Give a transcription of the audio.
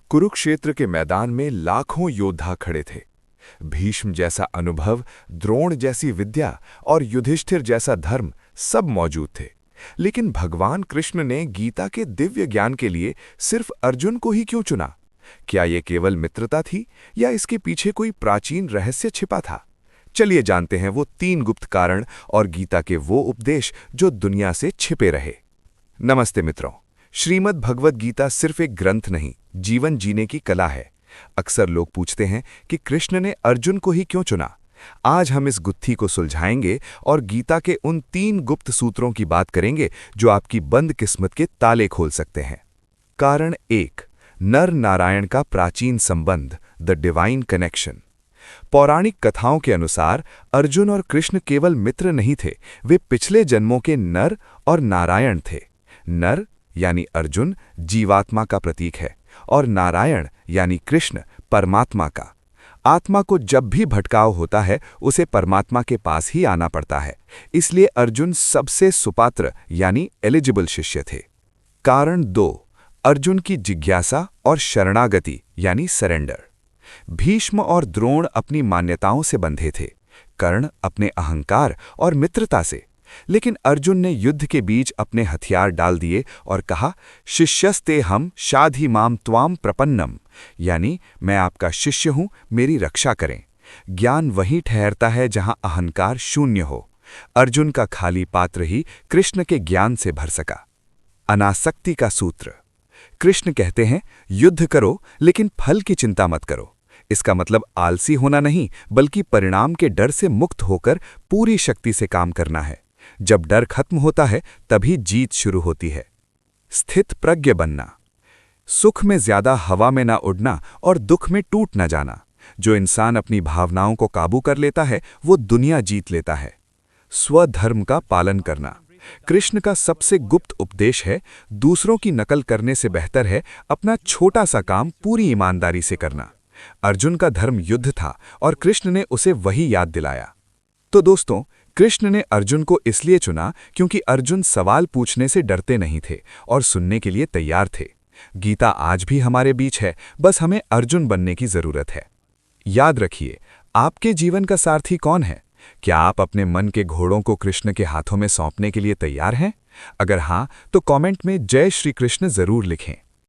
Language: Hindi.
कुरुक्षेत्र के मैदान में लाखों योद्धा खड़े थे। भीष्म जैसा अनुभव, द्रोण जैसी विद्या और युधिष्ठिर जैसा धर्म सब मौजूद थे। लेकिन भगवान कृष्ण ने गीता के दिव्य ज्ञान के लिए सिर्फ अर्जुन को ही क्यों चुना? क्या ये केवल मित्रता थी या इसके पीछे कोई प्राचीन रहस्य छिपा था? चलिए जानते हैं वो 3 गुप्त कारण और गीता के वो उपदेश जो दुनिया से छिपे रहे। नमस्ते मित्रों, श्रीमद् भगवद गीता सिर्फ एक ग्रंथ नहीं, जीवन जीने की कला है। अक्सर लोग पूछते हैं कि कृष्ण ने अर्जुन को ही क्यों चुना। आज हम इस गुत्थी को सुलझाएंगे और गीता के उन 3 गुप्त सूत्रों की बात करेंगे जो आपकी बंद किस्मत के ताले खोल सकते हैं। कारण 1, नर नारायण का प्राचीन संबंध, द डिवाइन कनेक्शन। पौराणिक कथाओं के अनुसार अर्जुन और कृष्ण केवल मित्र नहीं थे, वे पिछले जन्मों के नर और नारायण थे। नर यानी अर्जुन जीवात्मा का प्रतीक है और नारायण यानी कृष्ण परमात्मा का। आत्मा को जब भी भटकाव होता है उसे परमात्मा के पास ही आना पड़ता है, इसलिए अर्जुन सबसे सुपात्र यानी एलिजिबल शिष्य थे। कारण 2, अर्जुन की जिज्ञासा और शरणागति यानी सरेंडर। भीष्म और द्रोण अपनी मान्यताओं से बंधे थे, कर्ण अपने अहंकार और मित्रता से। लेकिन अर्जुन ने युद्ध के बीच अपने हथियार डाल दिए और कहा, शिष्यस्ते हम शाधि माम त्वाम प्रपन्नम, यानी मैं आपका शिष्य हूं, मेरी रक्षा करें। ज्ञान वहीं ठहरता है जहां अहंकार शून्य हो। अर्जुन का खाली पात्र ही कृष्ण के ज्ञान से भर सका। अनासक्ति का सूत्र। कृष्ण कहते हैं, युद्ध करो लेकिन फल की चिंता मत करो। इसका मतलब आलसी होना नहीं, बल्कि परिणाम के डर से मुक्त होकर पूरी शक्ति से काम करना है। जब डर खत्म होता है तभी जीत शुरू होती है। स्थित प्रज्ञ बनना। सुख में ज्यादा हवा में ना उड़ना और दुख में टूट ना जाना। जो इंसान अपनी भावनाओं को काबू कर लेता है वो दुनिया जीत लेता है। स्वधर्म का पालन करना। कृष्ण का सबसे गुप्त उपदेश है, दूसरों की नकल करने से बेहतर है अपना छोटा सा काम पूरी ईमानदारी से करना। अर्जुन का धर्म युद्ध था और कृष्ण ने उसे वही याद दिलाया। तो दोस्तों, कृष्ण ने अर्जुन को इसलिए चुना क्योंकि अर्जुन सवाल पूछने से डरते नहीं थे और सुनने के लिए तैयार थे। गीता आज भी हमारे बीच है, बस हमें अर्जुन बनने की जरूरत है। याद रखिए, आपके जीवन का सारथी कौन है? क्या आप अपने मन के घोड़ों को कृष्ण के हाथों में सौंपने के लिए तैयार हैं? अगर हाँ, तो कमेंट में जय श्री कृष्ण जरूर लिखें।